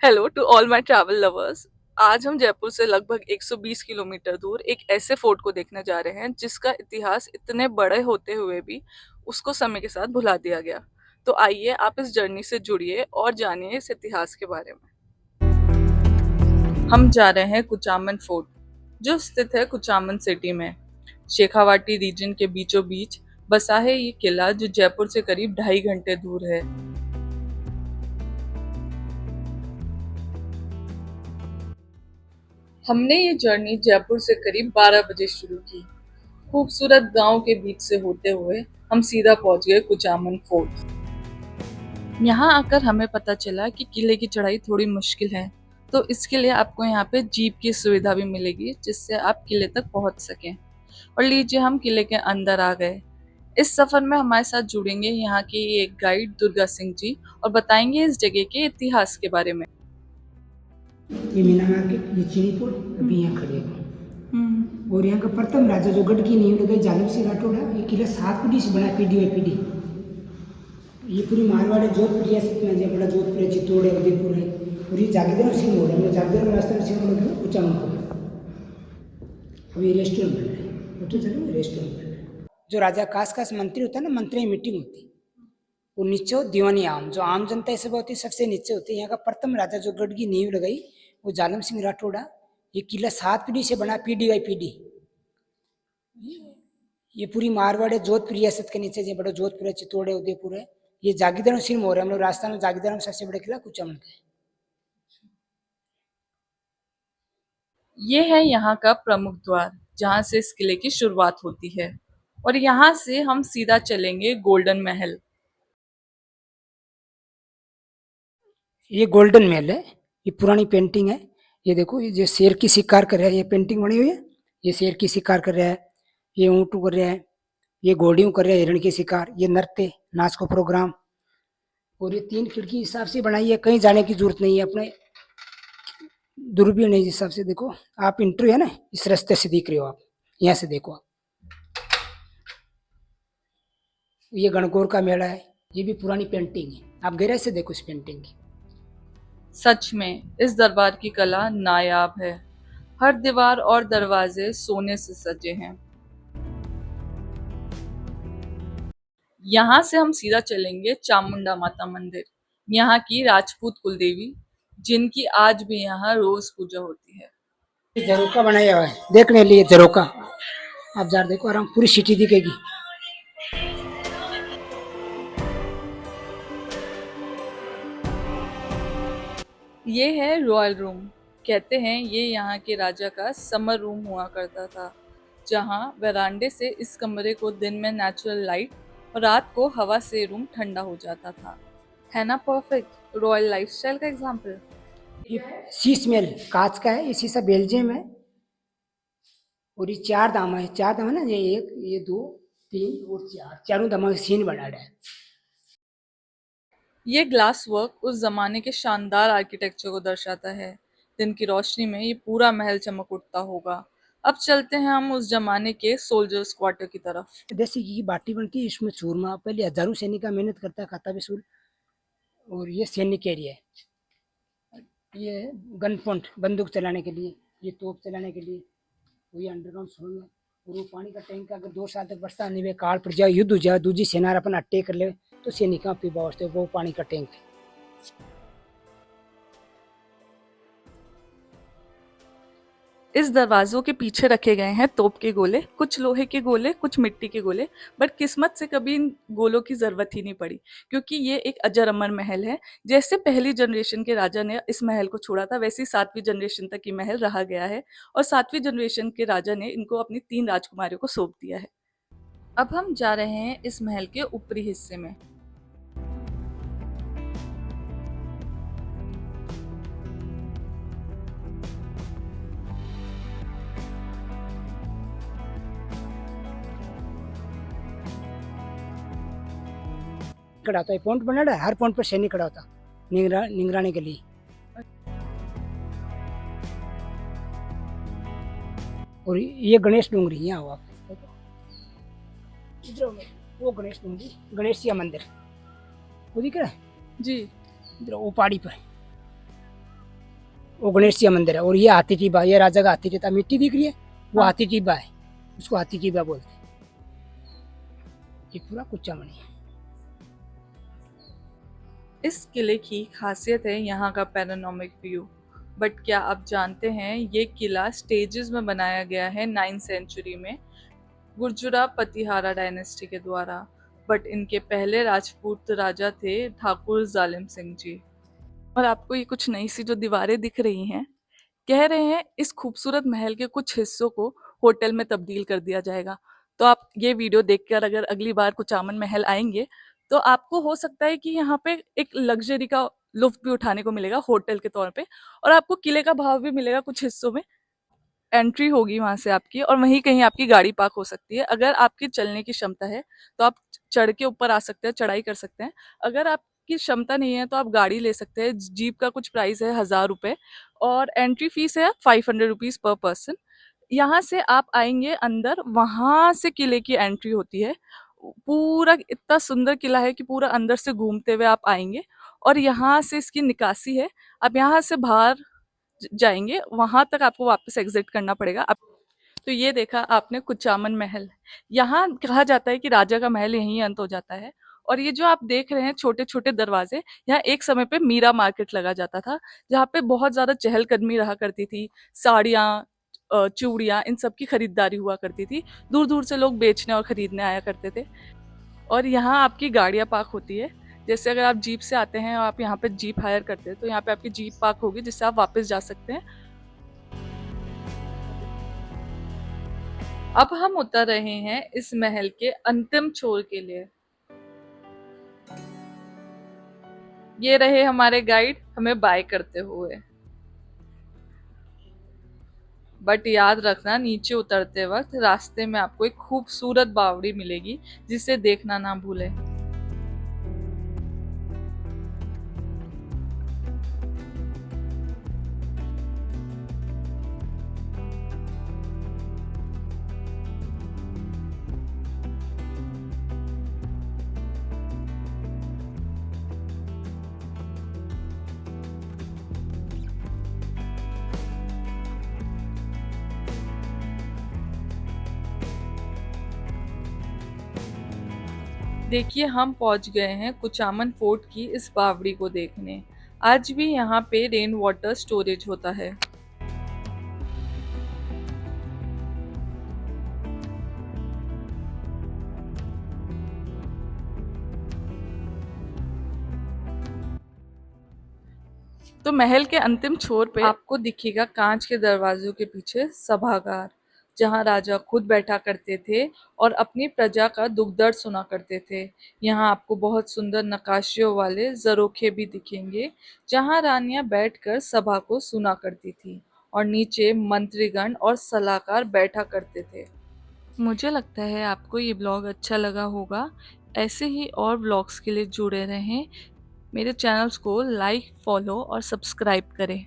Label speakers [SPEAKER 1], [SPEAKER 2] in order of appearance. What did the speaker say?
[SPEAKER 1] Hello to all my travel lovers. आज हम जयपुर से लगभग 120 किलोमीटर दूर एक ऐसे फोर्ट को देखने जा रहे हैं जिसका इतिहास इतने बड़े होते हुए भी उसको समय के साथ भुला दिया गया। तो आइए आप इस जर्नी से जुड़िए और जानिए इस इतिहास के बारे में। हम जा रहे हैं कुचामन फोर्ट, जो स्थित है कुचामन सिटी में। शेखावाटी रीजन के बीचों बीच बसा है ये किला, जो जयपुर से करीब 2.5 घंटे दूर है। हमने ये जर्नी जयपुर से करीब 12 बजे शुरू की। खूबसूरत गांव के बीच से होते हुए हम सीधा पहुंच गए कुचामन फोर्ट। यहाँ आकर हमें पता चला कि किले की चढ़ाई थोड़ी मुश्किल है, तो इसके लिए आपको यहाँ पे जीप की सुविधा भी मिलेगी जिससे आप किले तक पहुंच सकें। और लीजिए, हम किले के अंदर आ गए। इस सफर में हमारे साथ जुड़ेंगे यहाँ की एक गाइड दुर्गा सिंह जी और बताएंगे इस जगह के इतिहास के बारे में।
[SPEAKER 2] ये मीना मार्केट, ये चीनीपुर, अभी यहाँ खड़े हैं। और यहाँ का प्रथम राजा जो गढ़ की नींव लगाई जालिम सिंह राठौड़ है। ये किला 7 पीढ़ी से बना, पीढ़ी बाई पीढ़ी। ये पूरी मारवाड़ है, जोधपुर रियासत में है, बड़ा जोधपुर है, चित्तौड़ है, उदयपुर है। और ये जागीरदार सिंह मोड़ है, जागीरदार रास्ते में सिंह मोड़ कुचामन। अब ये रेस्टोरेंट बन रहा है, तो चलो रेस्टोरेंट बन रहा है। जो राजा कास मंत्री होता है ना, मंत्री मीटिंग होती है, वो नीचे हो दीवानी आम, जो आम जनता ऐसे होती है सबसे नीचे होती है। यहाँ का प्रथम राजा जो गढ़ की नींव लगाई वो जालम सिंह राठौड़ा। ये किला 7 पीढ़ी से बना, पीढ़ी बाई पीढ़ी। ये पूरी मारवाड़ है, जोधपुर रियासत के नीचे जो बड़ा जोधपुर है, चित्तौड़ है, उदयपुर है। ये जागीरदार सिंह मोड़ है। हम लोग राजस्थान में जागीरदार में सबसे बड़ा किला कुचामन का है।
[SPEAKER 1] ये है यहाँ का प्रमुख द्वार, जहाँ से इस किले की शुरुआत होती है। और यहाँ से हम सीधा चलेंगे गोल्डन महल।
[SPEAKER 2] ये गोल्डन महल है, ये पुरानी पेंटिंग है। ये देखो, ये जो शेर की शिकार कर रहा है, ये पेंटिंग बनी हुई है। ये शेर की शिकार कर रहा है, ये ऊँट कर रहा है, ये घोड़ियों कर रहा है, हिरण की शिकार, ये नृत्य नाच को प्रोग्राम। और ये 3 खिड़की हिसाब से बनाई है, कहीं जाने की जरूरत नहीं है। अपने दूरबीन है हिसाब से देखो। आप इंटरव्यू है ना, इस रास्ते से देख रहे हो आप, यहाँ से देखो आप। ये गणगौर का मेला है, ये भी पुरानी पेंटिंग है। आप गहराई से देखो इस पेंटिंग की।
[SPEAKER 1] सच में इस दरबार की कला नायाब है। हर दीवार और दरवाजे सोने से सजे हैं। यहाँ से हम सीधा चलेंगे चामुंडा माता मंदिर, यहाँ की राजपूत कुलदेवी, जिनकी आज भी यहाँ रोज पूजा होती है।
[SPEAKER 2] झरोका बनाया हुआ है देखने लिए, झरोका। आप जरा देखो आराम, पूरी सिटी दिखेगी।
[SPEAKER 1] ये है रॉयल रूम। कहते हैं ये यहाँ के राजा का समर रूम हुआ करता था, जहाँ वरांडे से इस कमरे को दिन में नेचुरल लाइट और रात को हवा से रूम ठंडा हो जाता था। है ना परफेक्ट रॉयल लाइफस्टाइल का एग्जाम्पल।
[SPEAKER 2] ये शीश महल कांच का है, ये शीशा बेल्जियम है। और ये 4 दामा है, 4 दामा ना, ये 1, ये 2, 3 और 4, चारों दामा का सीन बना है।
[SPEAKER 1] ये ग्लास वर्क उस जमाने के शानदार आर्किटेक्चर को दर्शाता है। दिन की रोशनी में ये पूरा महल चमक उठता होगा। अब चलते हैं हम उस जमाने के सोल्जर्स क्वार्टर की तरफ।
[SPEAKER 2] देसी घी की बाटी बनती है, इसमें चूरमा पहले हजारों सैनिक का मेहनत करता है, खाता भी सूल। और ये सैनिक एरिया है, ये गन पॉइंट बंदूक चलाने के लिए, ये तोप चलाने के लिए। और ये अंडरग्राउंड सुरंग है। और वो पानी का टैंक, अगर 2 साल तक बरसात नहीं हुई, काल पड़ जाए, युद्ध हो जाए, दूसरी सेना अपन अटैक कर ले, तो सैनिक पीवा वास्ते वो पानी का टैंक है।
[SPEAKER 1] इस दरवाजों के पीछे रखे गए हैं तोप के गोले, कुछ लोहे के गोले, कुछ मिट्टी के गोले। बट किस्मत से कभी इन गोलों की जरूरत ही नहीं पड़ी, क्योंकि ये एक अजर अमर महल है। जैसे पहली जनरेशन के राजा ने इस महल को छोड़ा था, वैसे ही 7वीं जनरेशन तक ये महल रहा गया है। और 7वीं जनरेशन के राजा ने इनको अपनी 3 राजकुमारियों को सौंप दिया है। अब हम जा रहे हैं इस महल के ऊपरी हिस्से में।
[SPEAKER 2] खड़ा होता है, पॉइंट बना है, हर पॉइंट पर सैनिक खड़ा होता निगरानी के लिए। और ये गणेश डूंगरी यहाँ हुआ, वो गणेश डूंगरी, गणेश जी का मंदिर वो दिख रहा है
[SPEAKER 1] जी।
[SPEAKER 2] इधर, वो पहाड़ी पर। वो गणेश जी का मंदिर है। और ये हाथी टिब्बा, ये राजा का हाथी टिब्बा, मिट्टी दिख रही है वो
[SPEAKER 1] हाँ।
[SPEAKER 2] हाथी टिब्बा है, उसको हाथी टिब्बा बोलते हैं। ये पूरा कुचामनी है।
[SPEAKER 1] इस किले की खासियत है यहाँ का पैनोरामिक व्यू। बट क्या आप जानते हैं ये किला स्टेजेस में बनाया गया है 9th सेंचुरी में गुर्जरा पतिहारा डायनेस्टी के द्वारा। बट इनके पहले राजपूत राजा थे ठाकुर जालिम सिंह जी। और आपको ये कुछ नई सी जो दीवारें दिख रही हैं, कह रहे हैं इस खूबसूरत महल के कुछ हिस्सों को होटल में तब्दील कर दिया जाएगा। तो आप ये वीडियो देखकर अगर अगली बार कुचामन महल आएंगे तो आपको हो सकता है कि यहाँ पे एक लग्जरी का लुत्फ भी उठाने को मिलेगा होटल के तौर पे, और आपको किले का भाव भी मिलेगा कुछ हिस्सों में। एंट्री होगी वहां से आपकी और वहीं कहीं आपकी गाड़ी पार्क हो सकती है। अगर आपकी चलने की क्षमता है तो आप चढ़ के ऊपर आ सकते हैं, चढ़ाई कर सकते हैं। अगर आपकी क्षमता नहीं है तो आप गाड़ी ले सकते हैं। जीप का कुछ प्राइस है 1000 रुपए और एंट्री फीस है 500 रुपीज पर पर्सन। यहाँ से आप आएंगे अंदर, वहां से किले की एंट्री होती है। पूरा इतना सुंदर किला है कि पूरा अंदर से घूमते हुए आप आएंगे और यहाँ से इसकी निकासी है। आप यहाँ से बाहर जाएंगे, वहां तक आपको वापस एग्जिट करना पड़ेगा। आप तो ये देखा आपने कुचामन महल। यहाँ कहा जाता है कि राजा का महल यहीं अंत हो जाता है। और ये जो आप देख रहे हैं छोटे छोटे दरवाजे, यहाँ एक समय पे मीरा मार्केट लगा जाता था जहाँ पे बहुत ज्यादा चहलकदमी रहा करती थी। साड़ियाँ, चूड़ियाँ, इन सब की खरीदारी हुआ करती थी। दूर दूर से लोग बेचने और खरीदने आया करते थे। और यहाँ आपकी गाड़ियाँ पार्क होती है। जैसे अगर आप जीप से आते हैं और आप यहाँ पे जीप हायर करते हैं तो यहाँ पे आपकी जीप पार्क होगी जिससे आप वापस जा सकते हैं। अब हम उतर रहे हैं इस महल के अंतिम छोर के लिए। ये रहे हमारे गाइड हमें बाय करते हुए। बट याद रखना नीचे उतरते वक्त रास्ते में आपको एक खूबसूरत बावड़ी मिलेगी जिसे देखना ना भूलें। देखिए हम पहुंच गए हैं कुचामन फोर्ट की इस बावड़ी को देखने। आज भी यहाँ पे रेन वाटर स्टोरेज होता है। तो महल के अंतिम छोर पे आपको दिखेगा कांच के दरवाजों के पीछे सभागार, जहां राजा खुद बैठा करते थे और अपनी प्रजा का दुख दर्द सुना करते थे। यहाँ आपको बहुत सुंदर नक्काशियों वाले जरोखे भी दिखेंगे जहां रानियां बैठकर सभा को सुना करती थी और नीचे मंत्रीगण और सलाहकार बैठा करते थे। मुझे लगता है आपको ये ब्लॉग अच्छा लगा होगा। ऐसे ही और ब्लॉग्स के लिए जुड़े रहें। मेरे चैनल्स को लाइक, फॉलो और सब्सक्राइब करें।